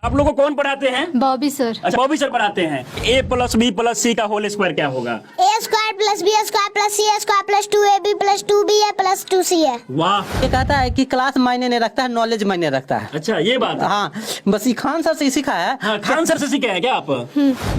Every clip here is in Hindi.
आप लोगों को कौन पढ़ाते हैं? Bobby sir. अच्छा, बॉबी सर पढ़ाते हैं। a plus B plus C का होल स्क्वायर क्या होगा? A square plus B square plus C square plus 2ab plus 2b plus 2c है। वाह, ये कहता है कि क्लास मायने नहीं रखता है, नॉलेज मायने रखता है। अच्छा ये बात है। हाँ, बस ये खान सर से सीखा है। हाँ, खान सर से सीखे हैं क्या आप?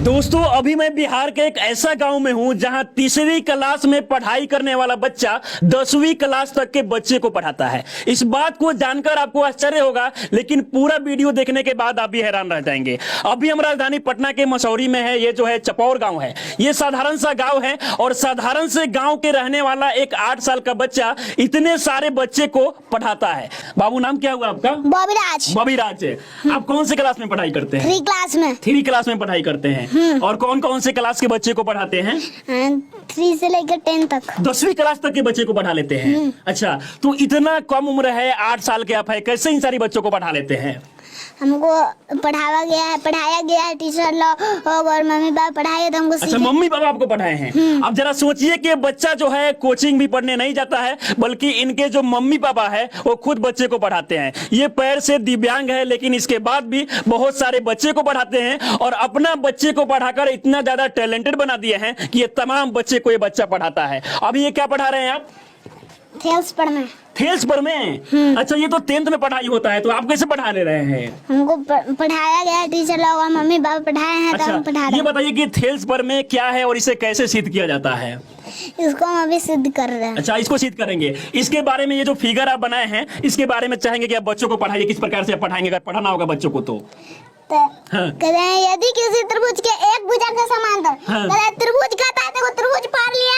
दोस्तों, अभी मैं बिहार के एक ऐसा गांव में हूं जहां तीसरी क्लास में पढ़ाई करने वाला बच्चा 10वीं क्लास तक के बच्चे को पढ़ाता है। इस बात को जानकर आपको आश्चर्य होगा, लेकिन पूरा वीडियो देखने के बाद आप भी हैरान रह जाएंगे। अभी हम राजधानी पटना के मसौरी में है। ये जो है चपौर गांव है। ये साधारण सा गांव है और साधारण से गांव के रहने वाला एक 8 साल का बच्चा इतने सारे बच्चे को पढ़ाता है। बाबू, नाम क्या हुआ आपका? बॉबीराज। बॉबीराज। आप कौन से क्लास में पढ़ाई करते हैं? 3 क्लास में। 3 क्लास में पढ़ाई करते हैं। और कौन कौन से क्लास के बच्चे को पढ़ाते हैं? 3 से लेकर 10 तक। 10वीं क्लास तक के बच्चे को पढ़ा लेते हैं। अच्छा, तो इतना कम उम्र है, 8 साल के आप है, कैसे इन सारी बच्चों को पढ़ा लेते हैं? हमको पढ़ाया गया है टीचर लोग और मम्मी पापा पढ़ाए तो हमको अच्छा, मम्मी पापा आपको पढ़ाए हैं। अब जरा सोचिए कि बच्चा जो है कोचिंग भी पढ़ने नहीं जाता है, बल्कि इनके जो मम्मी पापा है वो खुद बच्चे को पढ़ाते हैं। ये पैर से दिव्यांग है, लेकिन इसके बाद भी बहुत सारे बच्चे को पढ़ाते हैं और अपना बच्चे को पढ़ाकर इतना ज्यादा टैलेंटेड बना दिए हैं कि ये तमाम बच्चे को ये बच्चा पढ़ाता है। अभी ये क्या पढ़ा रहे हैं आप? थेल्स पर में। थेल्स पर में? अच्छा, ये तो 10th में पढ़ाई होता है, तो आप कैसे पढ़ा ले रहे हैं? हमको पढ़ाया गया है टीचर लोग और मम्मी पापा पढ़ाए हैं। अच्छा, तो हम पढ़ा रहे ये बताइए कि थेल्स पर में क्या है और इसे कैसे सिद्ध किया जाता है? इसको हम अभी सिद्ध कर रहे हैं। अच्छा, इसको सिद्ध करेंगे। इसके बारे में ये जो फिगर आप बनाए हैं, इसके बारे में चाहेंगे कि आप बच्चों को पढ़ाइए। किस प्रकार से आप पढ़ाएंगे अगर पढ़ाना होगा बच्चों को तो? हाँ। कहते हैं यदि किसी त्रिभुज के एक भुजा के समांतर, हाँ। त्रिभुज कहता है, देखो त्रिभुज पार लिया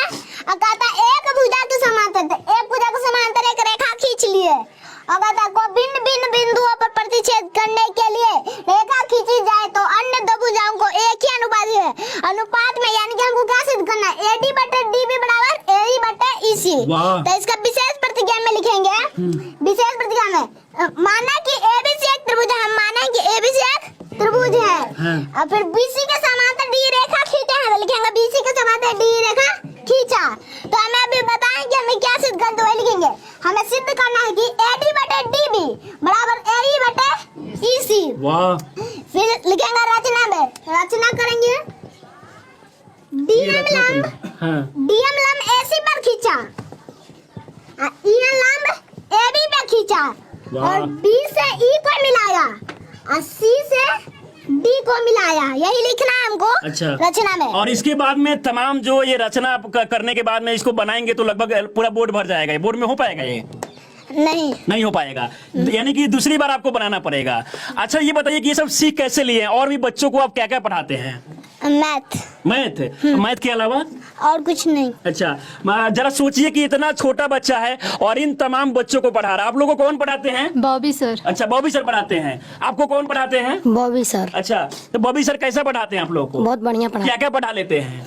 और कहता है एक भुजा के समांतर, एक भुजा के समांतर एक रेखा खींच लिए और कहता है को भिन्न भिन्न बिंदुओं पर प्रतिच्छेद करने के लिए रेखा खींची जाए तो अन्य दो भुजाओं को एक ही अनुपात है। अनुपात में यानी कि हमको क्या सिद्ध करना है? AD बटे DB बराबर AE बटे EC। तो इसका विशेष प्रतिज्ञा में लिखेंगे। विशेष प्रतिज्ञा में माना कि ABC एक त्रिभुज है, हम माना कि ABC एक त्रिभुज है। और फिर BC के समांतर D रेखा खींचे हैं, तो लिखेंगे BC के समांतर D रेखा खींचा। तो हमें अभी बताएं कि हमें क्या सिद्ध करते हुए लिखेंगे। हमें सिद्ध करना है कि AD बटे DB बराबर AE बटे EC। वाह, फिर लिखेंगे रचना में, रचना करेंगे। DM लंब AC पर खींचा, EN लंब AB पे खींचा और B से E को मिलाया और C से D को मिलाया। यही लिखना है हमको। अच्छा, रचना में। और इसके बाद में तमाम जो ये रचना करने के बाद में इसको बनाएंगे तो लगभग पूरा बोर्ड भर जाएगा। ये बोर्ड में हो पाएगा? ये नहीं हो पाएगा, यानी कि दूसरी बार आपको बनाना पड़ेगा। अच्छा, ये बताइए कि ये सब सीख कैसे लिए हैं और भी बच्चों को आप क्या क्या पढ़ाते हैं? मैथ के अलावा और कुछ नहीं। अच्छा, जरा सोचिए कि इतना छोटा बच्चा है और इन तमाम बच्चों को पढ़ा रहा है। आप लोगों को कौन पढ़ाते हैं? Bobby sir. अच्छा, बॉबी सर पढ़ाते हैं। आपको कौन पढ़ाते हैं? Bobby sir. अच्छा, तो बॉबी सर कैसा पढ़ाते हैं आप लोगों को? बहुत बढ़िया पढ़ा। क्या क्या पढ़ा लेते हैं?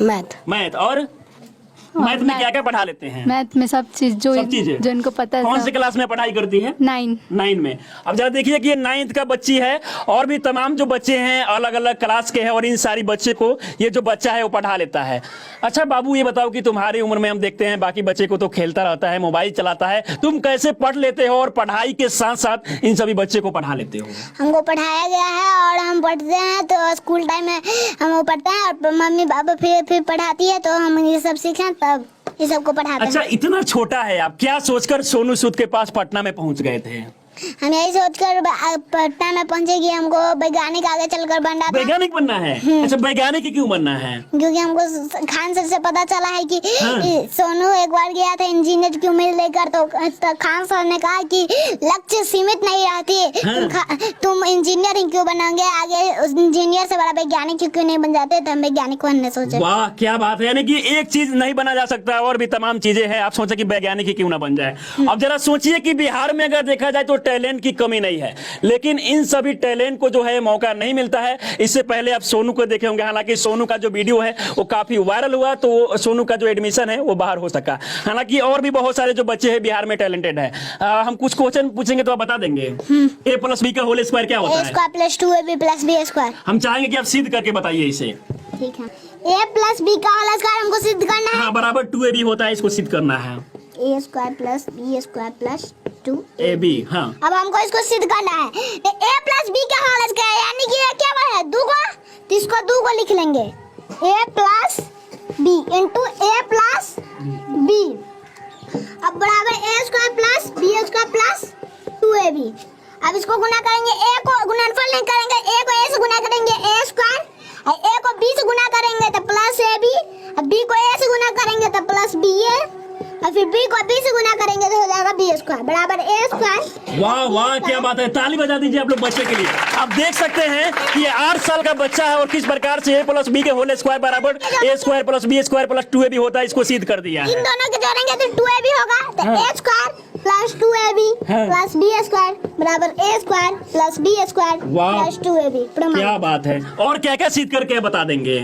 मैथ और मैथ में क्या क्या पढ़ा लेते हैं? मैथ में सब चीज जो इनको पता है। कौन से क्लास में पढ़ाई करती है? 9 में। अब जरा देखिए कि ये 9th का बच्ची है और भी तमाम जो बच्चे हैं अलग अलग क्लास के हैं और इन सारी बच्चे को ये जो बच्चा है वो पढ़ा लेता है। अच्छा बाबू, ये बताओ कि तुम्हारी उम्र में हम देखते हैं बाकी बच्चे को तो खेलता रहता है, मोबाइल चलाता है, तुम कैसे पढ़ लेते हो और पढ़ाई के साथ साथ इन सभी बच्चे को पढ़ा लेते हो? हमको पढ़ाया गया है और हम पढ़ते हैं, तो स्कूल टाइम में हम वो पढ़ते हैं और मम्मी पापा फिर पढ़ाती है, तो हम ये सब सीखें तब ये सबको पढ़ाते हैं। अच्छा, इतना छोटा है, आप क्या सोचकर सोनू सूद के पास पटना में पहुंच गए थे? हम यही सोचकर पटना में पहुंचे कि हमको वैज्ञानिक आगे चलकर बनना था। वैज्ञानिक बनना है? अच्छा, वैज्ञानिक क्यों बनना है? क्योंकि हमको खान सर से पता चला है कि सोनू एक बार गया था इंजीनियर की उम्मीद लेकर, तो खान सर ने कहा कि लक्ष्य सीमित नहीं रहती, तुम इंजीनियरिंग क्यों बनोगे, आगे उस इंजीनियर से बड़ा वैज्ञानिक क्यों नहीं बन जाते, तो हम वैज्ञानिक बनने सोचे। वाह, क्या बात है। यानी कि एक चीज नहीं बना जा सकता और भी तमाम चीजें हैं, आप सोचे कि वैज्ञानिक ही क्यों ना बन जाए। अब जरा सोचिए कि बिहार में अगर देखा जाए तो टैलेंट की कमी नहीं है, लेकिन इन सभी टैलेंट को जो है मौका नहीं मिलता है। इससे पहले आप सोनू को देखे होंगे, हालांकि सोनू का जो वीडियो है वो काफी वायरल हुआ, तो सोनू का जो एडमिशन है वो बाहर हो सका। हालांकि और भी बहुत सारे जो बच्चे हैं बिहार में टैलेंटेड है। हम कुछ क्वेश्चन पूछेंगे तो आप बता देंगे। A प्लस बी का होल स्क्वायर क्या होता है? A स्क्वायर प्लस 2ab प्लस b स्क्वायर। हम चाहेंगे कि आप सिद्ध करके बताइए इसे। ठीक है, A प्लस b का होल स्क्वायर हमको सिद्ध करना है। हाँ, बराबर 2ab होता है, इसको सिद्ध करना है। A square plus b square plus 2ab। AB। हाँ, अब हमको इसको सिद्ध करना है। A प्लस b का होल स्क्वायर यानी कि इसको 2 को लिख लेंगे a plus b into a plus b। अब बराबर a square plus b square plus 2ab। अब इसको गुना करेंगे, a को गुणनफल नहीं करेंगे, a को a से गुना करेंगे a स्क्वायर, और a को b से गुना करेंगे तो प्लस ab, अब b को a से गुना करेंगे तो प्लस ba, और फिर b को b से गुना करेंगे तो हो जाएगा b स्क्वायर बराबर a स्क्वायर। वाह वाह क्या बात है, ताली बजा दीजिए आप लोग बच्चे के लिए। आप देख सकते हैं कि ये 8 साल का बच्चा है और किस प्रकार से a प्लस बी के होल स्क्वायर बराबर a square plus B square plus 2ab होता है, इसको सिद्ध कर दिया है। इन दोनों के जोड़ेंगे तो 2ab होगा, तो a स्क्वायर प्लस 2ab प्लस b स्क्वायर बराबर a square plus b square वाह। Plus 2ab। क्या बात है, और क्या क्या सिद्ध करके बता देंगे?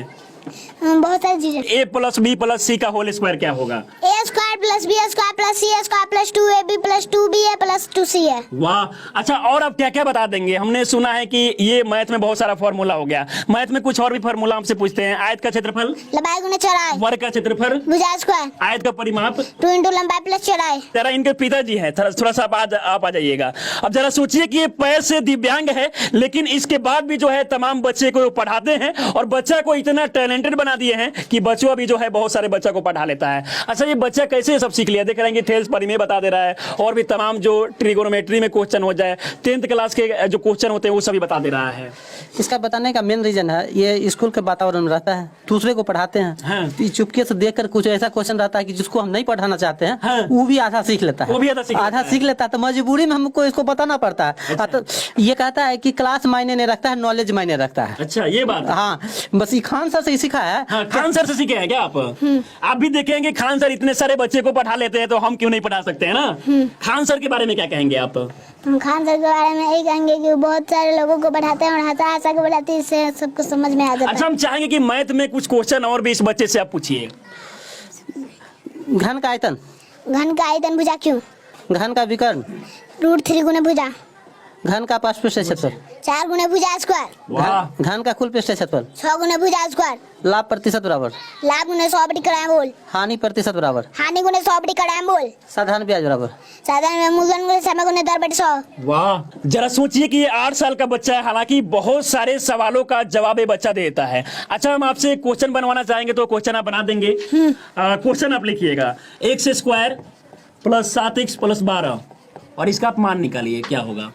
बहुत सारी चीजें। a plus B plus C का होल स्क्वायर क्या होगा? a square plus b square plus c square plus 2ab plus 2ba plus 2c है। वाह। अच्छा, और अब क्या क्या बता देंगे? हमने सुना है कि ये मैथ में बहुत सारा फॉर्मूला हो गया, मैथ में कुछ और भी फॉर्मूला हमसे पूछते हैं। आयत का क्षेत्रफल, लंबाई गुना चौड़ाई, वर्ग का क्षेत्रफल, भुजा स्क्वायर, आयत का परिमाप, 2 इंटू लंबाई प्लस चौड़ाई। जरा इनके पिताजी हैं, थोड़ा सा आप आ जाइएगा। अब जरा सोचिए कि ये पैर से दिव्यांग है, लेकिन इसके बाद भी जो है तमाम बच्चे को पढ़ाते हैं और बच्चा को इतना टैलेंटेड बना दिए हैं कि बच्चों भी जो है बहुत सारे बच्चा को पढ़ा लेता है। अच्छा, ये बच्चा कैसे ये सब सीख लिया? देख रहे हैं कि थेल्स परिमेय बता दे रहा है, और भी तमाम जो ट्रिगोनोमेट्री में क्वेश्चन हो जाए, 10th क्लास के जो क्वेश्चन होते हैं वो सभी बता दे रहा है। इसका बताने का मेन रीजन है ये स्कूल के वातावरण में रहता है, दूसरे को पढ़ाते हैं। हाँ। तो चुपके से देखकर कुछ ऐसा क्वेश्चन रहता है कि जिसको हम नहीं पढ़ाना चाहते हैं, हाँ। वो भी आधा सीख लेता है, वो भी आधा सीख लेता है। तो मजबूरी में हमको इसको बताना पड़ता है। तो ये कहता है कि क्लास मायने नहीं रखता है, नॉलेज मायने रखता है। अच्छा, ये बात है। हाँ, बस ये खान सर से ही सीखा है। हाँ, खान सर से सीखे हैं क्या आप? आप भी देखेंगे खान सर इतने सारे बच्चे को पढ़ा लेते हैं, तो हम क्यों नहीं पढ़ा सकते हैं ना? खान सर के बारे में क्या कहेंगे आप? हम खान सर के बारे में यही कहेंगे कि वो बहुत सारे लोगों को पढ़ाते हैं और हंसा हंसा के पढ़ाते हैं, इससे सबको समझ में आ जाता अच्छा, है। हम चाहेंगे कि मैथ में कुछ क्वेश्चन और भी इस बच्चे से आप पूछिए। घन का आयतन, घन का आयतन भुजा क्यों, घन का विकर्ण, √3 गुना भुजा, घन का पार्श्व क्षेत्रफल, 4 गुना भुजा स्क्वायर, वाह। घन का कुल पृष्ठ क्षेत्रफल, 6 गुना भुजा स्क्वायर, लाभ प्रतिशत बराबर, लाभ गुना 100 बटी कराएं बोल, हानि प्रतिशत बराबर, हानि गुना 100 बटी कराएं बोल, साधारण ब्याज बराबर। साधारण मूलधन गुना समय गुना 10 बटी 100। वाह। जरा सोचिए कि ये 8 साल का बच्चा है, हालांकि बहुत सारे सवालों का जवाब ये बच्चा देता है। अच्छा, हम आपसे क्वेश्चन बनवाना चाहेंगे तो क्वेश्चन आप बना देंगे? क्वेश्चन आप लिखिएगा, x square plus 7x plus 12, और इसका आप मान निकालिए क्या होगा।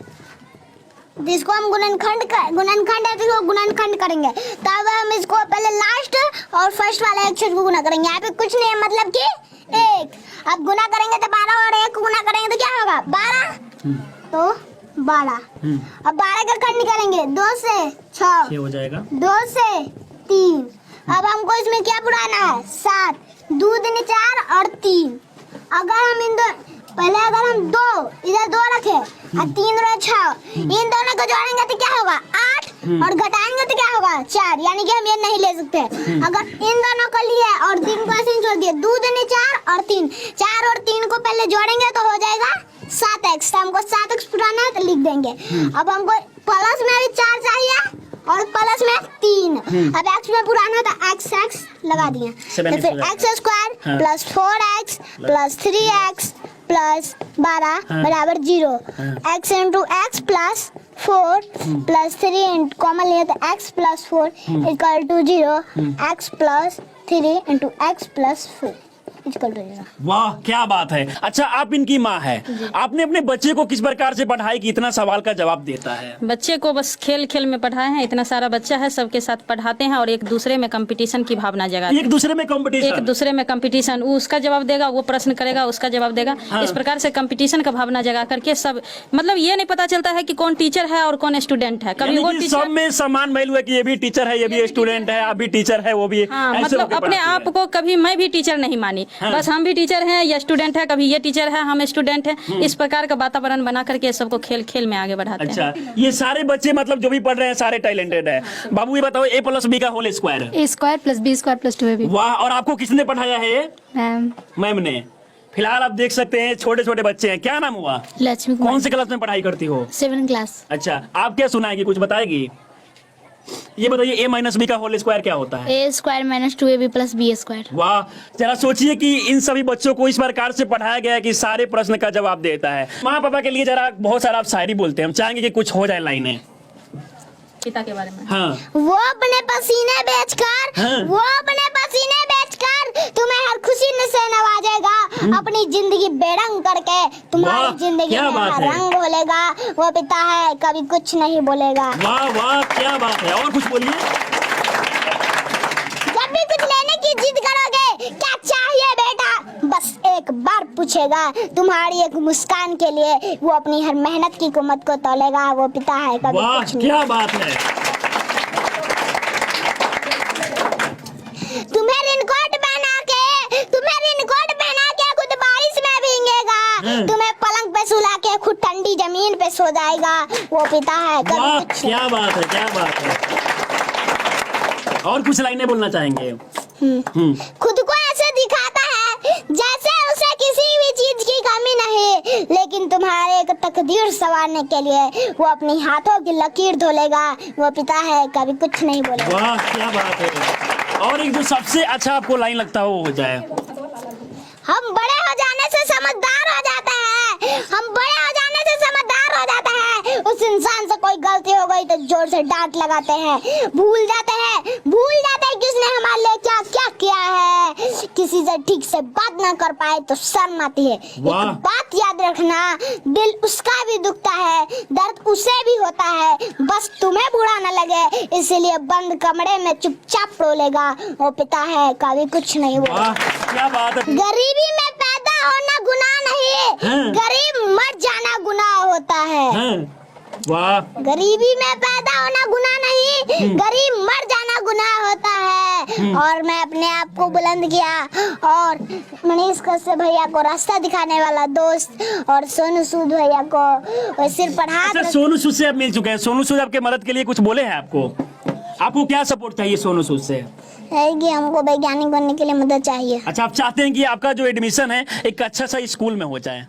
जिसको हम गुणनखंड है तो इसको गुणनखंड करेंगे, तब हम इसको पहले लास्ट और फर्स्ट वाले अक्षर को गुना करेंगे। यहाँ पे कुछ नहीं है, मतलब कि 1। अब गुना करेंगे तो 12 और 1 को गुना करेंगे तो क्या होगा 12, तो 12। अब 12 का खंड करेंगे, 2 से 6 हो जाएगा, 2 से 3। अब हमको इसमें क्या पुराना है 7, 2 दूनी 4 और 3। अगर हम इन दो पहले अगर हम 2 इधर 2 रखे और 3 और 6, इन दोनों को जोड़ेंगे तो क्या होगा 8, और घटाएंगे तो क्या होगा 4, यानी कि हम ये नहीं ले सकते। अगर इन दोनों को लिए और 3 को ऐसे छोड़ दिए, 2 दूनी 4 और 3, 4 और 3 को पहले जोड़ेंगे तो हो जाएगा 7x। हमको 7x पुराना है तो लिख देंगे। अब हमको प्लस में भी 4 चाहिए और प्लस में 3। अब x में पुराना तो x लगा दिए, तो फिर x square plus 4x plus 3x plus 12 बराबर 0। x into X plus 4 plus 3 common लिए तो x plus 4 equal to 0। x plus 3 into X plus 4 equal to 0। वाह क्या बात है। अच्छा, आप इनकी माँ है, आपने अपने बच्चे को किस प्रकार से पढ़ाई कि इतना सवाल का जवाब देता है? बच्चे को बस खेल खेल में पढ़ाए हैं, इतना सारा बच्चा है, सबके साथ पढ़ाते हैं और एक दूसरे में कंपटीशन की भावना जगाते हैं। एक दूसरे में कंपटीशन, एक दूसरे में कंपटीशन, वो उसका जवाब देगा, वो प्रश्न करेगा, उसका जवाब देगा। हाँ। इस प्रकार से कंपटीशन का भावना जगा करके सब, मतलब ये नहीं पता चलता है कि कौन टीचर है और कौन स्टूडेंट है। कभी वो सब में समान वैल्यू है कि ये भी टीचर है, ये भी स्टूडेंट है, आप भी टीचर है, वो भी। हाँ, ऐसे मतलब होके अपने पढ़ाते आप हैं। को कभी मैं भी टीचर नहीं मानी, बस हम भी टीचर हैं, ये स्टूडेंट है, कभी ये टीचर है, हम स्टूडेंट हैं। इस प्रकार का वातावरण बना करके सबको खेल खेल में आगे बढ़ाते हैं। अच्छा, ये सारे बच्चे मतलब जो भी पढ़ रहे हैं सारे टैलेंटेड है। बाबू ये बताओ, a प्लस बी का whole square. a square plus b square plus 2ab। वाह। और आपको किसने पढ़ाया है? मैम मैम ने। फिलहाल आप देख सकते हैं छोटे छोटे बच्चे हैं, क्या नाम हुआ? लक्ष्मी कौन कुमार, से क्लास में पढ़ाई करती हो? 7th class. अच्छा, आप क्या सुनाएगी, कुछ बताएगी? ये बताइए, a माइनस बी का होल स्क्वायर क्या होता है? a स्क्वायर माइनस 2ab प्लस b स्क्वायर। वाह। जरा सोचिए कि इन सभी बच्चों को इस प्रकार से पढ़ाया गया है कि सारे प्रश्न का जवाब देता है। माँ पापा के लिए जरा बहुत सारा आप शायरी बोलते हैं, हम चाहेंगे कि कुछ हो जाए लाइनें। पिता के बारे में। हाँ वो अपने पसीने बेचकर हाँ। वो अपने पसीने बेचकर तुम्हें हर खुशी से नवाजेगा, अपनी जिंदगी बेरंग करके तुम्हारी वाह, जिंदगी क्या में बात है। रंग घोलेगा। वो पिता है कभी कुछ नहीं बोलेगा। वाह वाह क्या बात है, और कुछ बोलिए। जब भी कुछ लेने की जिद करोगे, क्या चाहिए बेटा, बस एक बार पूछेगा। तुम्हारी एक मुस्कान के लिए वो अपनी हर मेहनत की कीमत को तोलेगा। वो पिता है कभी वाह कुछ नहीं। क्या बात है। तुम्हें रेनकोट पहना के खुद बारिश में भीगेगा। तुम्हें पलंग पे सुला के खुद ठंडी जमीन पे सो जाएगा। वो पिता है कभी वाह कुछ क्या बात है, क्या बात है। और कुछ लाइनें बोलना चाहेंगे। खुद को ऐसे दिखाता है जैसे उसे किसी भी चीज की कमी नहीं, लेकिन तुम्हारे एक तकदीर संवारने के लिए वो अपनी हाथों की लकीर धोलेगा। वो पिता है कभी कुछ नहीं बोलेगा। वाह क्या बात है। और एक जो सबसे अच्छा आपको लाइन लगता है वो हो जाए। हम बड़े हो जाने से समझदार हो जाते हैं। हम बड़े हो जाने से समझदार हो जाते हैं। उस इंसान से कोई गलती हो गई तो जोर से डांट लगाते हैं। भूल जाते हैं कि उसने हमारे लिए क्या क्या किया है। किसी से ठीक से बात ना कर पाए तो शर्म आती है। वाह। एक बात याद रखना, दिल उसका भी दुखता है, दर्द उसे भी होता है, बस तुम्हें बुरा न लगे इसलिए बंद कमरे में चुपचाप रोलेगा। वो पिता है कभी कुछ नहीं बोलेगा। वाह क्या बात है। गरीबी में पैदा होना गुनाह नहीं, हाँ। गरीब मर जाना गुनाह होता है। हाँ, वाह गरीबी में पैदा होना गुनाह नहीं, गरीब मर जाना गुनाह होता है। और मैं अपने आप को बुलंद किया और मनीष कश्यप भैया को रास्ता दिखाने वाला दोस्त और सोनू सूद भैया को सिर पर हाथ अच्छा, सोनू सूद से आप मिल चुके हैं। सोनू सूद आपके मदद के लिए कुछ बोले हैं आपको? आपको क्या सपोर्ट चाहिए सोनू सूद से? है कि हमको वैज्ञानिक बनने के लिए मदद चाहिए। अच्छा, आप चाहते हैं कि आपका जो एडमिशन है एक अच्छा सा स्कूल में हो जाए।